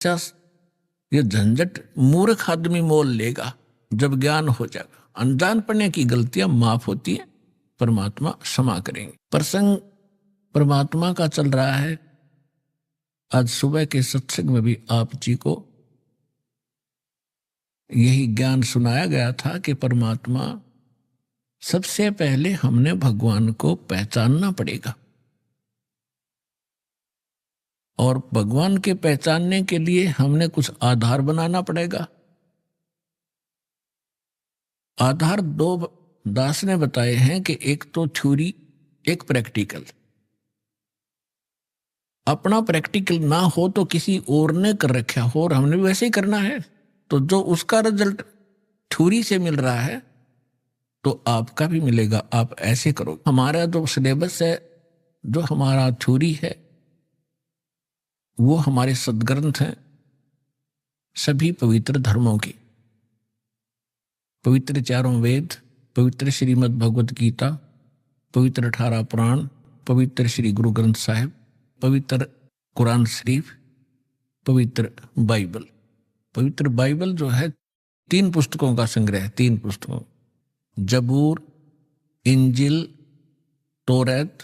जस ये झंझट मूर्ख आदमी मोल लेगा जब ज्ञान हो जाएगा। अनजान पढ़ने की गलतियां माफ होती हैं, परमात्मा क्षमा करेंगे। प्रसंग परमात्मा का चल रहा है। आज सुबह के सत्संग में भी आप जी को यही ज्ञान सुनाया गया था कि परमात्मा सबसे पहले हमने भगवान को पहचानना पड़ेगा, और भगवान के पहचानने के लिए हमने कुछ आधार बनाना पड़ेगा। आधार दो दास ने बताए हैं कि एक तो थ्योरी, एक प्रैक्टिकल। अपना प्रैक्टिकल ना हो तो किसी और ने कर रखा हो और हमने वैसे ही करना है, तो जो उसका रिजल्ट थ्योरी से मिल रहा है तो आपका भी मिलेगा। आप ऐसे करो। हमारा जो सिलेबस है, जो हमारा थ्योरी है, वो हमारे सदग्रंथ हैं सभी पवित्र धर्मों की। पवित्र चारों वेद, पवित्र श्रीमद् भगवत गीता, पवित्र 18 पुराण, पवित्र श्री गुरु ग्रंथ साहिब, पवित्र कुरान शरीफ, पवित्र बाइबल। पवित्र बाइबल जो है 3 पुस्तकों का संग्रह है। 3 पुस्तकों, जबूर, इंजिल, तौरात,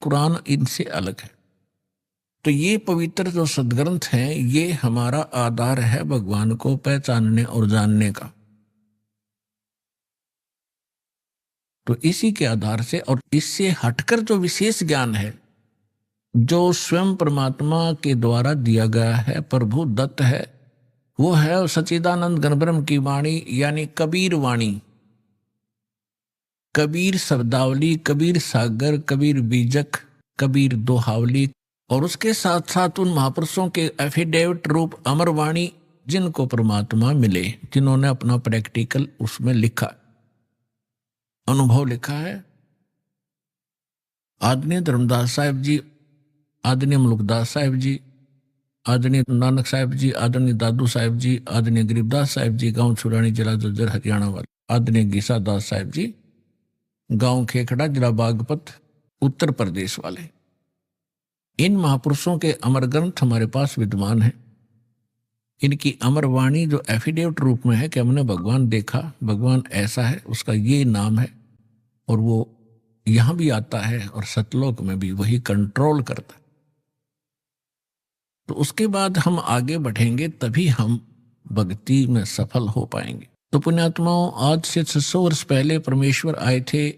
कुरान इनसे अलग है। तो ये पवित्र जो सदग्रंथ हैं, ये हमारा आधार है भगवान को पहचानने और जानने का। तो इसी के आधार से और इससे हटकर जो विशेष ज्ञान है, जो स्वयं परमात्मा के द्वारा दिया गया है, प्रभु दत्त है, वो है सच्चिदानंद घनब्रह्म की वाणी, यानी कबीर वाणी। कबीर शब्दावली, कबीर सागर, कबीर बीजक, कबीर दोहावली, और उसके साथ साथ उन महापुरुषों के एफिडेविट रूप अमर वाणी, जिनको परमात्मा मिले, जिन्होंने अपना प्रैक्टिकल उसमें लिखा, अनुभव लिखा है। आदरणीय धर्मदास साहिब जी, आदरणीय मुलुकदास साहिब जी, आदरणीय नानक साहिब जी, आदरणीय दादू साहिब जी, आदरणीय गरीबदास साहिब जी, गांव छुरानी, जिला जज्जर, हरियाणा वाले, आदरणीय गीसा दास साहिब जी, गांव खेखड़ा, जिला बागपत, उत्तर प्रदेश वाले। इन महापुरुषों के अमर ग्रंथ हमारे पास विद्यमान हैं। इनकी अमर वाणी जो एफिडेविट रूप में है कि हमने भगवान देखा, भगवान ऐसा है, उसका ये नाम है, और वो यहां भी आता है और सतलोक में भी वही कंट्रोल करता है। तो उसके बाद हम आगे बढ़ेंगे, तभी हम भक्ति में सफल हो पाएंगे। तो पुण्यात्माओं, आज से 600 वर्ष पहले परमेश्वर आए थे,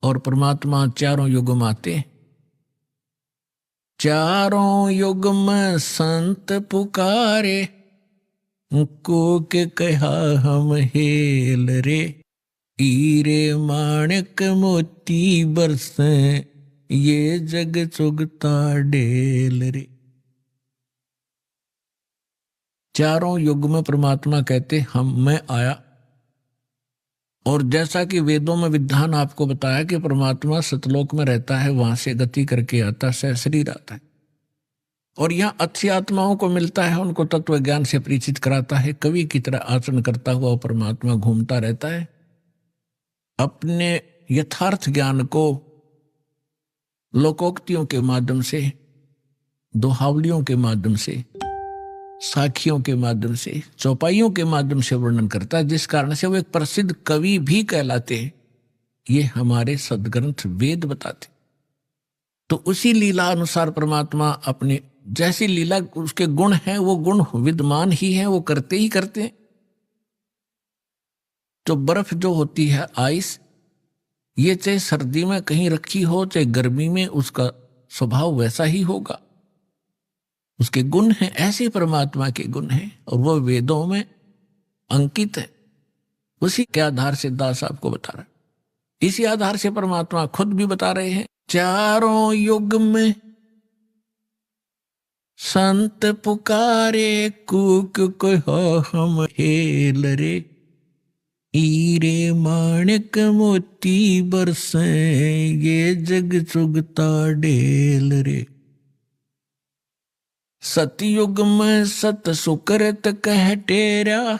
और परमात्मा चारों युग में आते। चारों युग में संत पुकारे, कूक कहा हम हेल रे, हीरे माणिक मोती बरसे, ये जग चुगता डेल रे। चारों युग में परमात्मा कहते हम, मैं आया। और जैसा कि वेदों में विधान आपको बताया कि परमात्मा सतलोक में रहता है, वहां से गति करके आता, शरीर आता है, और यहाँ अच्छी आत्माओं को मिलता है, उनको तत्व ज्ञान से परिचित कराता है। कवि की तरह आचरण करता हुआ परमात्मा घूमता रहता है, अपने यथार्थ ज्ञान को लोकोक्तियों के माध्यम से, दोहावलियों के माध्यम से, साखियों के माध्यम से, चौपाइयों के माध्यम से वर्णन करता है, जिस कारण से वो एक प्रसिद्ध कवि भी कहलाते हैं। ये हमारे सदग्रंथ वेद बताते। तो उसी लीला अनुसार परमात्मा अपने जैसी लीला, उसके गुण हैं, वो गुण विद्यमान ही हैं, वो करते ही करते हैं। तो बर्फ जो होती है, आइस, ये चाहे सर्दी में कहीं रखी हो, चाहे गर्मी में, उसका स्वभाव वैसा ही होगा। उसके गुण हैं, ऐसे परमात्मा के गुण हैं, और वो वेदों में अंकित है। उसी के आधार से दास आपको बता रहा है। इसी आधार से परमात्मा खुद भी बता रहे हैं, चारों युग में संत पुकारे, कूक कहो हम हेल रे, हीरे माणिक मोती बरसे, ये जग चुगता डेल रे। सतयुग में सत सुकृत कह टेरा,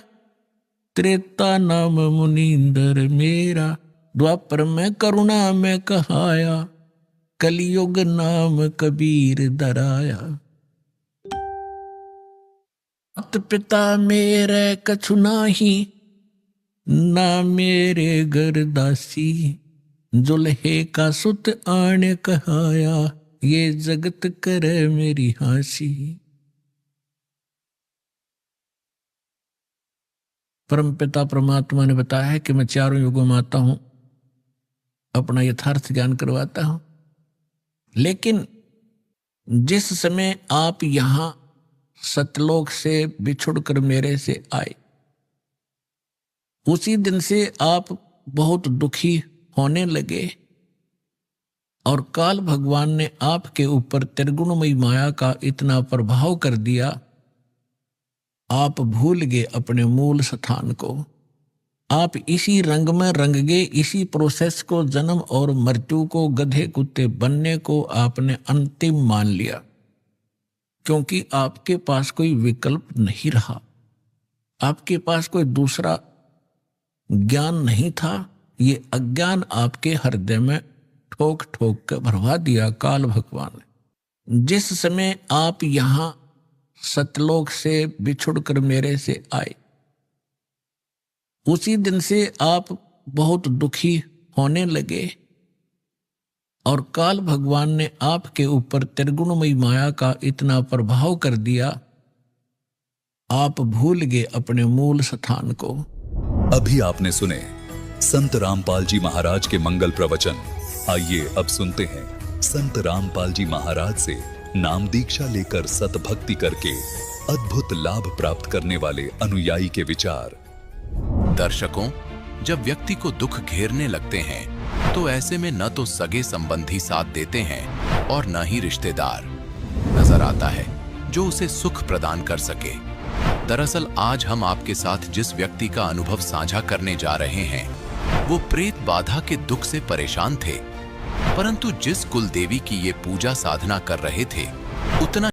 त्रेता नाम मुनींदर मेरा, द्वापर में करुणा में कहाया, कलयुग नाम कबीर दराया। मात पिता मेरे कछु नाही, ना मेरे घर दासी, जुल्हे का सुत आने कहाया, ये जगत करे मेरी हासी। परम पिता परमात्मा ने बताया है कि मैं चारों युगों में आता हूं, अपना यथार्थ ज्ञान करवाता हूं। लेकिन जिस समय आप यहां सतलोक से बिछुड़कर मेरे से आए, उसी दिन से आप बहुत दुखी होने लगे और काल भगवान ने आपके ऊपर त्रिगुणमयी माया का इतना प्रभाव कर दिया, आप भूल गए अपने मूल स्थान को। आप इसी रंग में रंग गए, इसी प्रोसेस को, जन्म और मृत्यु को, गधे कुत्ते बनने को आपने अंतिम मान लिया, क्योंकि आपके पास कोई विकल्प नहीं रहा, आपके पास कोई दूसरा ज्ञान नहीं था। ये अज्ञान आपके हृदय में ठोक ठोक कर भरवा दिया काल भगवान ने। जिस समय आप यहां सतलोक से बिछुड़कर मेरे से आए, उसी दिन से आप बहुत दुखी होने लगे और काल भगवान ने आपके ऊपर त्रिगुणमयी माया का इतना प्रभाव कर दिया, आप भूल गए अपने मूल स्थान को। अभी आपने सुने संत रामपाल जी महाराज के मंगल प्रवचन। आइए अब सुनते हैं संत रामपाल जी महाराज से नाम दीक्षा लेकर सतभक्ति करके अद्भुत लाभ प्राप्त करने वाले अनुयायी के विचार। दर्शकों, जब व्यक्ति को दुख घेरने लगते हैं तो ऐसे में न तो सगे संबंधी साथ देते हैं और न ही रिश्तेदार नजर आता है जो उसे सुख प्रदान कर सके। दरअसल आज हम आपके साथ जिस व्यक्ति का अनुभव साझा करने जा रहे हैं, वो प्रेत बाधा के दुख से परेशान थे, परंतु जिस कुल देवी की ये पूजा साधना कर रहे थे, उतना